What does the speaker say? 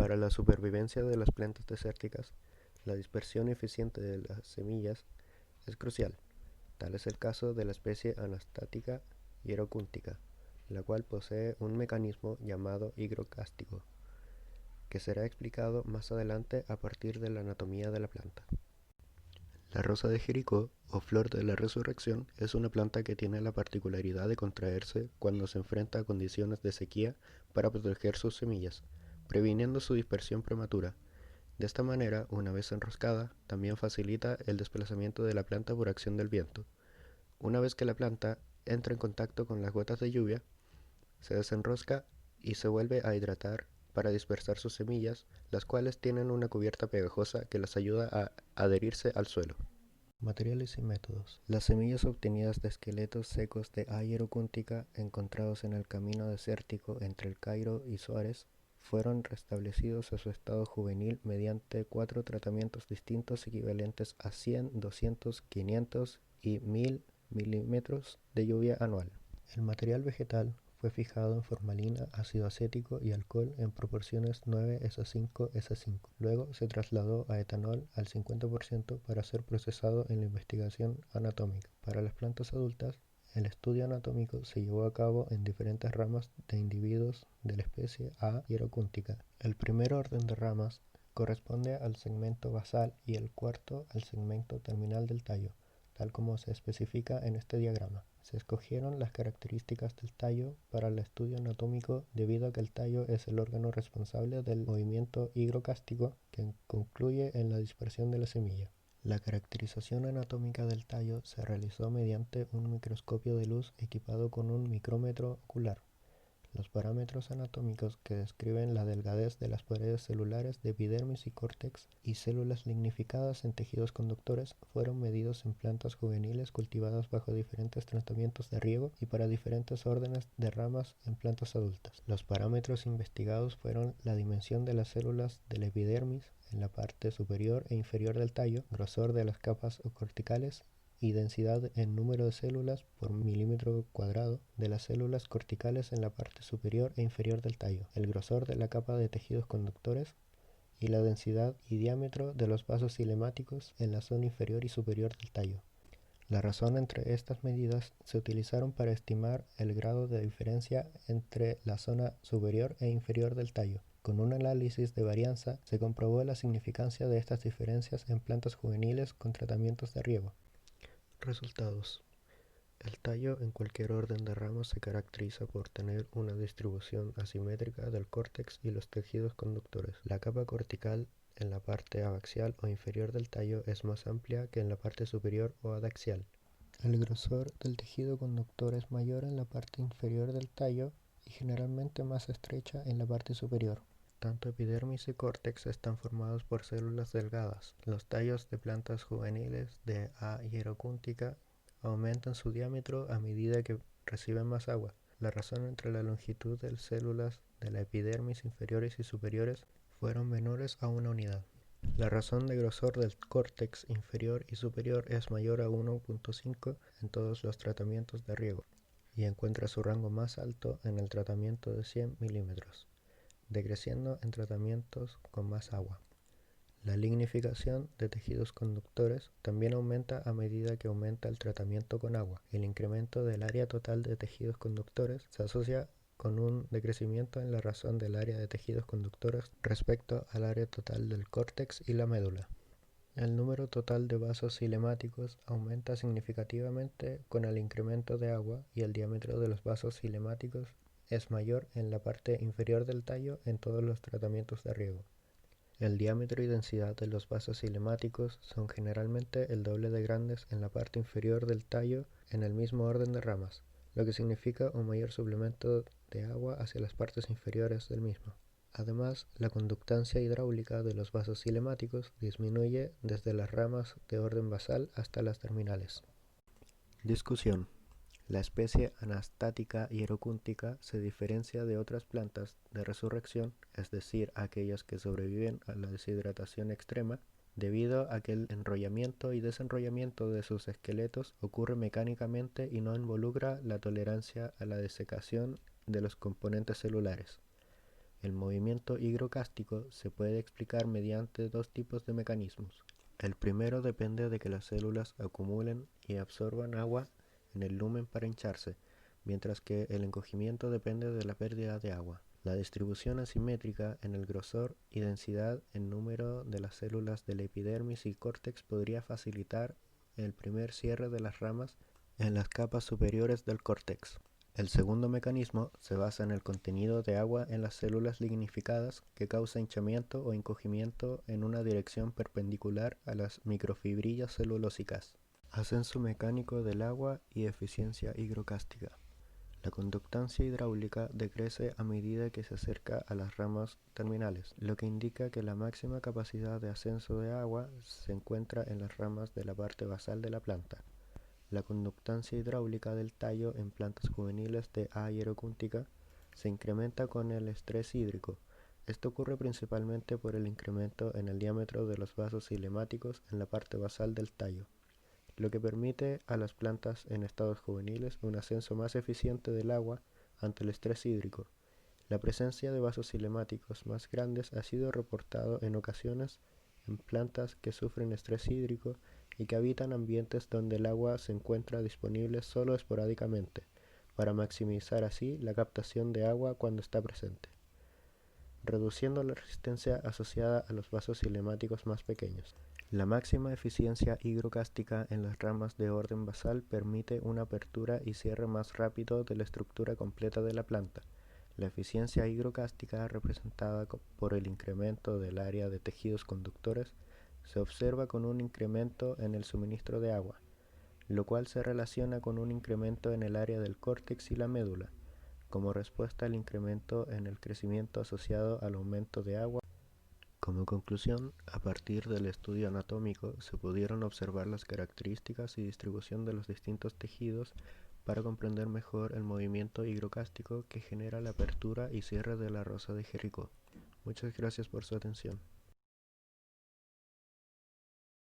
Para la supervivencia de las plantas desérticas, la dispersión eficiente de las semillas es crucial. Tal es el caso de la especie Anastatica hierocúntica, la cual posee un mecanismo llamado higrocástico, que será explicado más adelante a partir de la anatomía de la planta. La rosa de Jericó, o flor de la resurrección, es una planta que tiene la particularidad de contraerse cuando se enfrenta a condiciones de sequía para proteger sus semillas, previniendo su dispersión prematura. De esta manera, una vez enroscada, también facilita el desplazamiento de la planta por acción del viento. Una vez que la planta entra en contacto con las gotas de lluvia, se desenrosca y se vuelve a hidratar para dispersar sus semillas, las cuales tienen una cubierta pegajosa que las ayuda a adherirse al suelo. Materiales y métodos. Las semillas obtenidas de esqueletos secos de A. hierocúntica encontrados en el camino desértico entre El Cairo y Suárez fueron restablecidos a su estado juvenil mediante 4 tratamientos distintos equivalentes a 100, 200, 500 y 1000 milímetros de lluvia anual. El material vegetal fue fijado en formalina, ácido acético y alcohol en proporciones 9:5:5. Luego se trasladó a etanol al 50% para ser procesado en la investigación anatómica. Para las plantas adultas, el estudio anatómico se llevó a cabo en diferentes ramas de individuos de la especie A. hierocúntica. El primer orden de ramas corresponde al segmento basal y el cuarto al segmento terminal del tallo, tal como se especifica en este diagrama. Se escogieron las características del tallo para el estudio anatómico debido a que el tallo es el órgano responsable del movimiento higrocástico que concluye en la dispersión de la semilla. La caracterización anatómica del tallo se realizó mediante un microscopio de luz equipado con un micrómetro ocular. Los parámetros anatómicos que describen la delgadez de las paredes celulares de epidermis y córtex y células lignificadas en tejidos conductores fueron medidos en plantas juveniles cultivadas bajo diferentes tratamientos de riego y para diferentes órdenes de ramas en plantas adultas. Los parámetros investigados fueron la dimensión de las células del epidermis en la parte superior e inferior del tallo, grosor de las capas corticales y densidad en número de células por milímetro cuadrado de las células corticales en la parte superior e inferior del tallo, el grosor de la capa de tejidos conductores y la densidad y diámetro de los vasos cinemáticos en la zona inferior y superior del tallo. La razón entre estas medidas se utilizaron para estimar el grado de diferencia entre la zona superior e inferior del tallo. Con un análisis de varianza se comprobó la significancia de estas diferencias en plantas juveniles con tratamientos de riego. Resultados. El tallo en cualquier orden de ramas se caracteriza por tener una distribución asimétrica del córtex y los tejidos conductores. La capa cortical en la parte abaxial o inferior del tallo es más amplia que en la parte superior o adaxial. El grosor del tejido conductor es mayor en la parte inferior del tallo y generalmente más estrecha en la parte superior. Tanto epidermis y córtex están formados por células delgadas. Los tallos de plantas juveniles de A. hierocúntica aumentan su diámetro a medida que reciben más agua. La razón entre la longitud de células de la epidermis inferiores y superiores fueron menores a una unidad. La razón de grosor del córtex inferior y superior es mayor a 1.5 en todos los tratamientos de riego y encuentra su rango más alto en el tratamiento de 100 milímetros, decreciendo en tratamientos con más agua. La lignificación de tejidos conductores también aumenta a medida que aumenta el tratamiento con agua. El incremento del área total de tejidos conductores se asocia con un decrecimiento en la razón del área de tejidos conductores respecto al área total del córtex y la médula. El número total de vasos cilemáticos aumenta significativamente con el incremento de agua y el diámetro de los vasos cilemáticos es mayor en la parte inferior del tallo en todos los tratamientos de riego. El diámetro y densidad de los vasos cilemáticos son generalmente el doble de grandes en la parte inferior del tallo en el mismo orden de ramas, lo que significa un mayor suplemento de agua hacia las partes inferiores del mismo. Además, la conductancia hidráulica de los vasos cilemáticos disminuye desde las ramas de orden basal hasta las terminales. Discusión. La especie Anastatica hierocúntica se diferencia de otras plantas de resurrección, es decir, aquellas que sobreviven a la deshidratación extrema, debido a que el enrollamiento y desenrollamiento de sus esqueletos ocurre mecánicamente y no involucra la tolerancia a la desecación de los componentes celulares. El movimiento higrocástico se puede explicar mediante dos tipos de mecanismos. El primero depende de que las células acumulen y absorban agua en el lumen para hincharse, mientras que el encogimiento depende de la pérdida de agua. La distribución asimétrica en el grosor y densidad en número de las células de la epidermis y córtex podría facilitar el primer cierre de las ramas en las capas superiores del córtex. El segundo mecanismo se basa en el contenido de agua en las células lignificadas que causa hinchamiento o encogimiento en una dirección perpendicular a las microfibrillas celulósicas. Ascenso mecánico del agua y eficiencia higrocástica. La conductancia hidráulica decrece a medida que se acerca a las ramas terminales, lo que indica que la máxima capacidad de ascenso de agua se encuentra en las ramas de la parte basal de la planta. La conductancia hidráulica del tallo en plantas juveniles de A. hierocúntica se incrementa con el estrés hídrico. Esto ocurre principalmente por el incremento en el diámetro de los vasos cilemáticos en la parte basal del tallo, lo que permite a las plantas en estados juveniles un ascenso más eficiente del agua ante el estrés hídrico. La presencia de vasos cilemáticos más grandes ha sido reportado en ocasiones en plantas que sufren estrés hídrico y que habitan ambientes donde el agua se encuentra disponible solo esporádicamente, para maximizar así la captación de agua cuando está presente, reduciendo la resistencia asociada a los vasos cilemáticos más pequeños. La máxima eficiencia higrocástica en las ramas de orden basal permite una apertura y cierre más rápido de la estructura completa de la planta. La eficiencia higrocástica, representada por el incremento del área de tejidos conductores, se observa con un incremento en el suministro de agua, lo cual se relaciona con un incremento en el área del córtex y la médula, como respuesta al incremento en el crecimiento asociado al aumento de agua. Como conclusión, a partir del estudio anatómico se pudieron observar las características y distribución de los distintos tejidos para comprender mejor el movimiento higrocástico que genera la apertura y cierre de la rosa de Jericó. Muchas gracias por su atención.